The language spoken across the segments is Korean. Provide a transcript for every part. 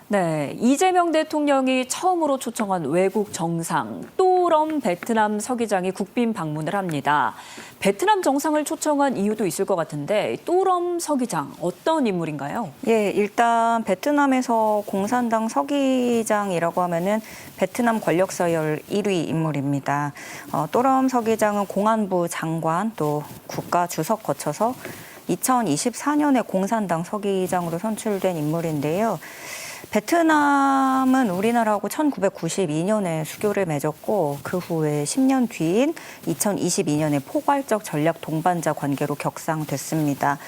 네, 이재명 대통령이 처음으로 초청한 외국 정상 또럼 베트남 서기장이 국빈 방문을 합니다. 베트남 정상을 초청한 이유도 있을 것 같은데 또럼 서기장 어떤 인물인가요? 예, 일단 베트남에서 공산당 서기장이라고 하면은 베트남 권력 서열 1위 인물입니다. 또럼 서기장은 공안부 장관 또 국가 주석 거쳐서 2024년에 공산당 서기장으로 선출된 인물인데요. 베트남은 우리나라하고 1992년에 수교를 맺었고 그 후에 10년 뒤인 2022년에 포괄적 전략 동반자 관계로 격상됐습니다.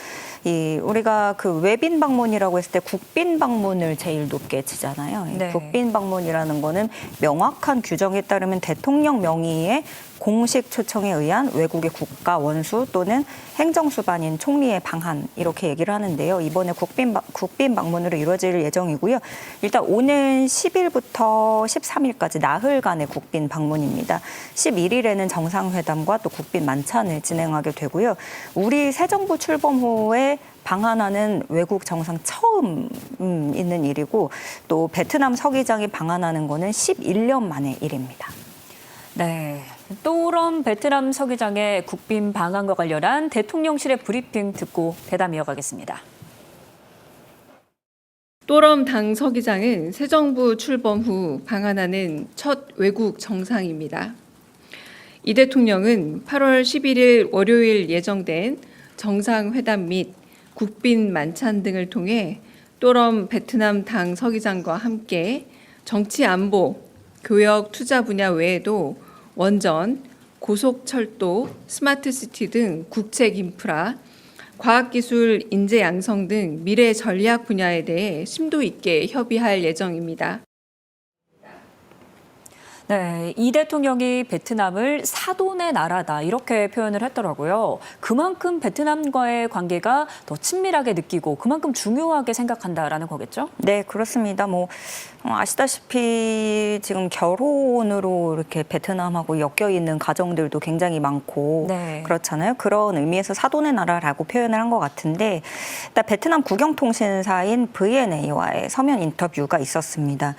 우리가 그 외빈 방문이라고 했을 때 국빈 방문을 제일 높게 치잖아요. 네. 국빈 방문이라는 거는 명확한 규정에 따르면 대통령 명의의 공식 초청에 의한 외국의 국가 원수 또는 행정수반인 총리의 방한 이렇게 얘기를 하는데요. 이번에 국빈 방문으로 이루어질 예정이고요. 일단 오는 10일부터 13일까지 나흘간의 국빈 방문입니다. 11일에는 정상회담과 또 국빈 만찬을 진행하게 되고요. 우리 새 정부 출범 후에 방한하는 외국 정상 처음 있는 일이고 또 베트남 서기장이 방한하는 거는 11년 만의 일입니다. 네, 또럼 베트남 서기장의 국빈 방한과 관련한 대통령실의 브리핑 듣고 대담 이어가겠습니다. 또럼 당 서기장은 새 정부 출범 후 방한하는 첫 외국 정상입니다. 이 대통령은 8월 11일 월요일 예정된 정상회담 및 국빈 만찬 등을 통해 또럼 베트남 당 서기장과 함께 정치 안보, 교역 투자 분야 외에도 원전, 고속철도, 스마트시티 등 국책 인프라, 과학기술 인재 양성 등 미래 전략 분야에 대해 심도 있게 협의할 예정입니다. 네, 이 대통령이 베트남을 사돈의 나라다 이렇게 표현을 했더라고요. 그만큼 베트남과의 관계가 더 친밀하게 느끼고 그만큼 중요하게 생각한다라는 거겠죠? 네, 그렇습니다. 아시다시피 지금 결혼으로 이렇게 베트남하고 엮여 있는 가정들도 굉장히 많고 네. 그렇잖아요. 그런 의미에서 사돈의 나라라고 표현을 한 것 같은데 일단 베트남 국영통신사인 VNA와의 서면 인터뷰가 있었습니다.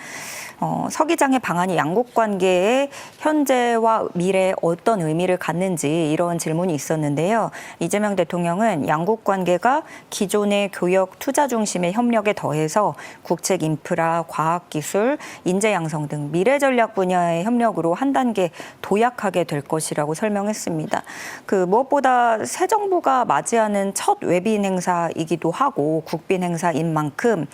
서기장의 방한이 양국 관계의 현재와 미래에 어떤 의미를 갖는지 이런 질문이 있었는데요. 이재명 대통령은 양국 관계가 기존의 교역 투자 중심의 협력에 더해서 국책 인프라, 과학기술, 인재 양성 등 미래 전략 분야의 협력으로 한 단계 도약하게 될 것이라고 설명했습니다. 무엇보다 새 정부가 맞이하는 첫 외빈 행사이기도 하고 국빈 행사인 만큼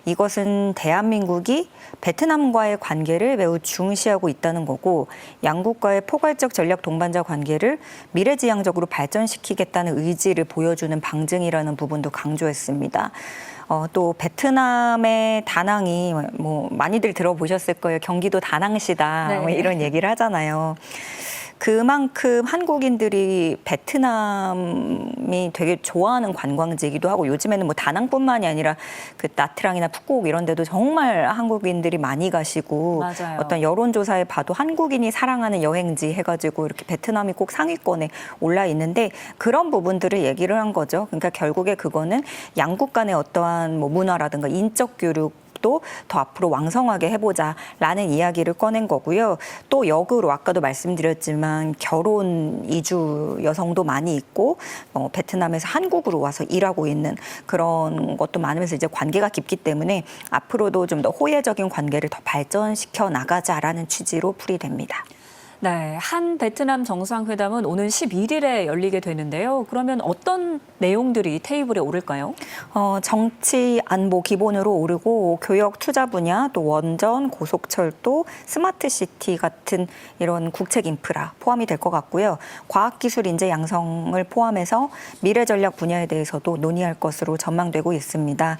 이것은 대한민국이 베트남과의 관계를 매우 중시하고 있다는 거고 양국과의 포괄적 전략 동반자 관계를 미래지향적으로 발전시키겠다는 의지를 보여주는 방증이라는 부분도 강조했습니다. 또 베트남의 다낭이 많이들 들어보셨을 거예요. 경기도 다낭시다 네. 이런 얘기를 하잖아요. 그만큼 한국인들이 베트남이 되게 좋아하는 관광지이기도 하고 요즘에는 다낭뿐만이 아니라 그 나트랑이나 푸꾸옥 이런 데도 정말 한국인들이 많이 가시고 맞아요. 어떤 여론조사에 봐도 한국인이 사랑하는 여행지 해가지고 이렇게 베트남이 꼭 상위권에 올라 있는데 그런 부분들을 얘기를 한 거죠. 그러니까 결국에 그거는 양국 간의 어떠한 문화라든가 인적 교류 더 앞으로 왕성하게 해보자라는 이야기를 꺼낸 거고요. 또 역으로 아까도 말씀드렸지만 결혼 이주 여성도 많이 있고 베트남에서 한국으로 와서 일하고 있는 그런 것도 많으면서 이제 관계가 깊기 때문에 앞으로도 좀 더 호혜적인 관계를 더 발전시켜 나가자라는 취지로 풀이됩니다. 네, 한 베트남 정상회담은 오는 11일에 열리게 되는데요. 그러면 어떤 내용들이 테이블에 오를까요? 정치 안보 기본으로 오르고 교역 투자 분야, 또 원전, 고속철도, 스마트시티 같은 이런 국책 인프라 포함이 될 것 같고요. 과학기술 인재 양성을 포함해서 미래 전략 분야에 대해서도 논의할 것으로 전망되고 있습니다.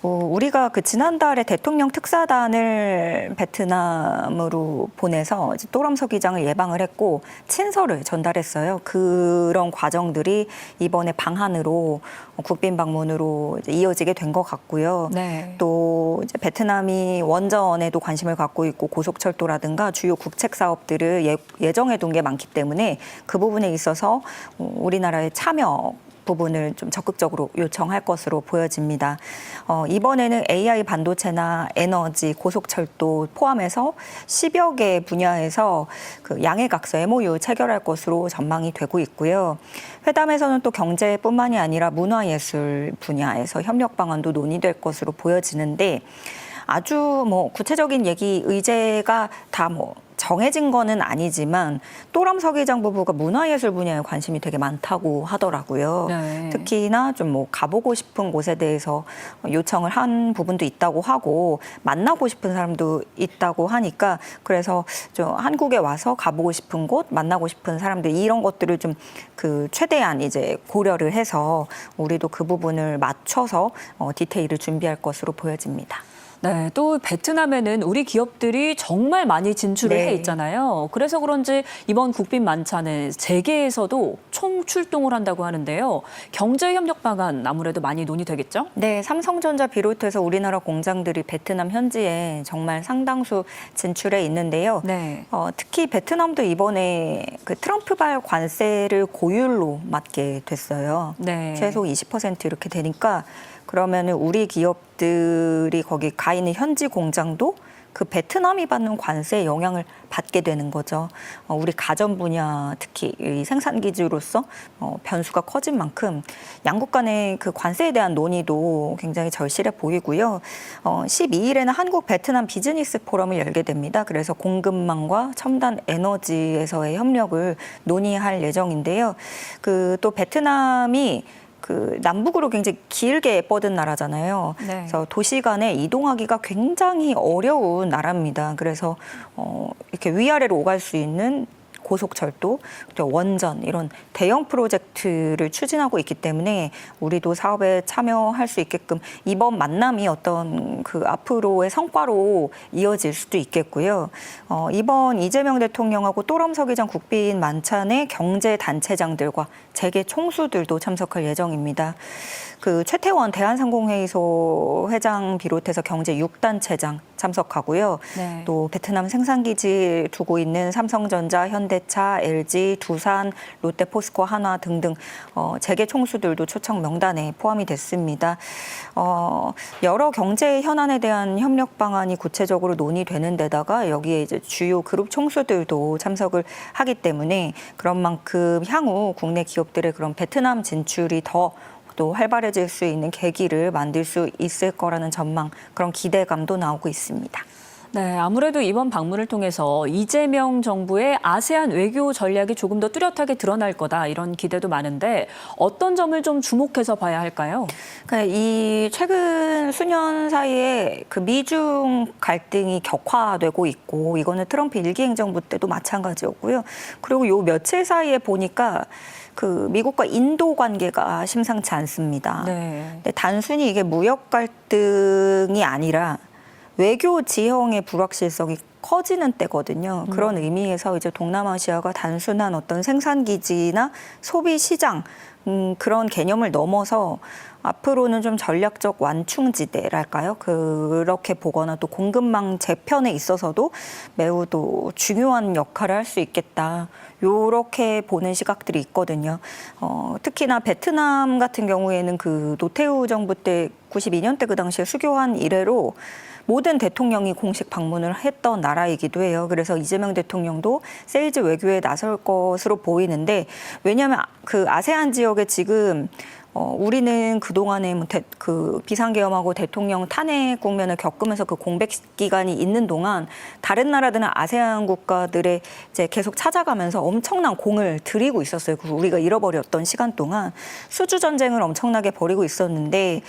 우리가 지난달에 대통령 특사단을 베트남으로 보내서 또럼 서기장을 예방을 했고 친서를 전달했어요. 그런 과정들이 이번에 방한으로 국빈 방문으로 이어지게 된 것 같고요. 네. 또 이제 베트남이 원전에도 관심을 갖고 있고 고속철도라든가 주요 국책 사업들을 예정해 둔 게 많기 때문에 그 부분에 있어서 우리나라의 참여 부분을 좀 적극적으로 요청할 것으로 보여집니다. 이번에는 AI 반도체나 에너지, 고속철도 포함해서 10여 개 분야에서 그 양해각서 MOU 체결할 것으로 전망이 되고 있고요. 회담에서는 또 경제뿐만이 아니라 문화예술 분야에서 협력 방안도 논의될 것으로 보여지는데 아주 뭐 구체적인 얘기 의제가 다 뭐 정해진 거는 아니지만 또람 서기장 부부가 문화예술 분야에 관심이 되게 많다고 하더라고요. 네. 특히나 좀 뭐 가보고 싶은 곳에 대해서 요청을 한 부분도 있다고 하고 만나고 싶은 사람도 있다고 하니까 그래서 좀 한국에 와서 가보고 싶은 곳, 만나고 싶은 사람들 이런 것들을 좀 그 최대한 이제 고려를 해서 우리도 그 부분을 맞춰서 디테일을 준비할 것으로 보여집니다. 네, 또 베트남에는 우리 기업들이 정말 많이 진출을 네. 해 있잖아요. 그래서 그런지 이번 국빈 만찬에 재계에서도 총 출동을 한다고 하는데요. 경제 협력 방안 아무래도 많이 논의되겠죠? 네, 삼성전자 비롯해서 우리나라 공장들이 베트남 현지에 정말 상당수 진출해 있는데요. 네. 특히 베트남도 이번에 그 트럼프발 관세를 고율로 맞게 됐어요. 네. 최소 20% 이렇게 되니까 그러면은 우리 기업들이 거기 가 있는 현지 공장도 그 베트남이 받는 관세의 영향을 받게 되는 거죠. 우리 가전 분야 특히 이 생산 기지로서 변수가 커진 만큼 양국 간의 그 관세에 대한 논의도 굉장히 절실해 보이고요. 12일에는 한국 베트남 비즈니스 포럼을 열게 됩니다. 그래서 공급망과 첨단 에너지에서의 협력을 논의할 예정인데요. 그 또 베트남이 그 남북으로 굉장히 길게 뻗은 나라잖아요. 네. 그래서 도시 간에 이동하기가 굉장히 어려운 나라입니다. 그래서 이렇게 위아래로 오갈 수 있는 고속철도, 원전 이런 대형 프로젝트를 추진하고 있기 때문에 우리도 사업에 참여할 수 있게끔 이번 만남이 어떤 그 앞으로의 성과로 이어질 수도 있겠고요. 이번 이재명 대통령하고 또람 서기장 국빈 만찬에 경제 단체장들과 재계 총수들도 참석할 예정입니다. 그 최태원 대한상공회의소 회장 비롯해서 경제 6단체장 참석하고요. 네. 또 베트남 생산기지 두고 있는 삼성전자, 현대차, LG, 두산, 롯데포스코, 한화 등등 재계 총수들도 초청 명단에 포함이 됐습니다. 여러 경제 현안에 대한 협력 방안이 구체적으로 논의되는 데다가 여기에 이제 주요 그룹 총수들도 참석을 하기 때문에 그런 만큼 향후 국내 기업들의 그런 베트남 진출이 더 또 활발해질 수 있는 계기를 만들 수 있을 거라는 전망, 그런 기대감도 나오고 있습니다. 네, 아무래도 이번 방문을 통해서 이재명 정부의 아세안 외교 전략이 조금 더 뚜렷하게 드러날 거다 이런 기대도 많은데 어떤 점을 좀 주목해서 봐야 할까요? 그러니까 이 최근 수년 사이에 그 미중 갈등이 격화되고 있고 이거는 트럼프 일기 행정부 때도 마찬가지였고요. 그리고 요 며칠 사이에 보니까 그 미국과 인도 관계가 심상치 않습니다. 네. 근데 단순히 이게 무역 갈등이 아니라 외교 지형의 불확실성이 커지는 때거든요. 그런 의미에서 이제 동남아시아가 단순한 어떤 생산 기지나 소비 시장 그런 개념을 넘어서 앞으로는 좀 전략적 완충지대랄까요? 그렇게 보거나 또 공급망 재편에 있어서도 매우 또 중요한 역할을 할 수 있겠다. 요렇게 보는 시각들이 있거든요. 특히나 베트남 같은 경우에는 그 노태우 정부 때 92년 때 그 당시에 수교한 이래로 모든 대통령이 공식 방문을 했던 나라이기도 해요. 그래서 이재명 대통령도 세일즈 외교에 나설 것으로 보이는데 왜냐하면 그 아세안 지역에 지금 우리는 그동안에 그 비상계엄하고 대통령 탄핵 국면을 겪으면서 그 공백 기간이 있는 동안 다른 나라들은 아세안 국가들의 이제 계속 찾아가면서 엄청난 공을 들이고 있었어요. 우리가 잃어버렸던 시간 동안 수주 전쟁을 엄청나게 벌이고 있었는데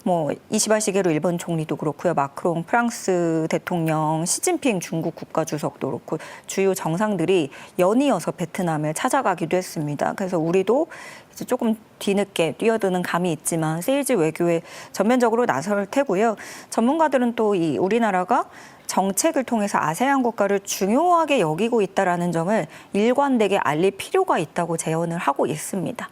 뭐 이시바 시게루 일본 총리도 그렇고요. 마크롱 프랑스 대통령, 시진핑 중국 국가주석도 그렇고 주요 정상들이 연이어서 베트남을 찾아가기도 했습니다. 그래서 우리도 이제 조금 뒤늦게 뛰어드는 감이 있지만 세일즈 외교에 전면적으로 나설 테고요. 전문가들은 또 이 우리나라가 정책을 통해서 아세안 국가를 중요하게 여기고 있다라는 점을 일관되게 알릴 필요가 있다고 제언을 하고 있습니다.